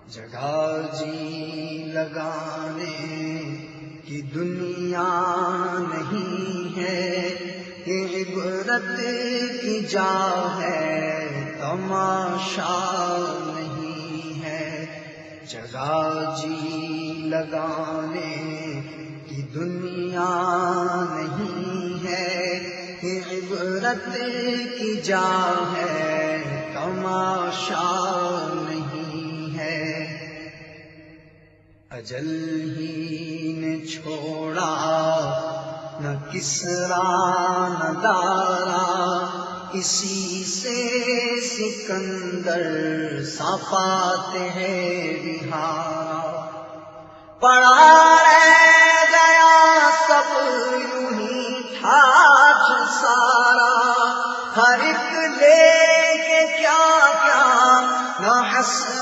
جگہ جی لگانے کی دنیا نہیں ہے، یہ عبرت کی جا ہے، تماشا نہیں ہے۔ جگہ جی لگانے کی دنیا نہیں ہے، یہ عبرت کی جا ہے، تماشا نہیں ہے۔ اجل ہی نے چھوڑا نہ کسرا نہ دارا، اسی سے سکندر صفات ہے بہارا۔ پڑا رہ گیا سب یوں ہی ٹھاٹھ سارا، ہر ایک لے کے کیا کیا نہ حسرت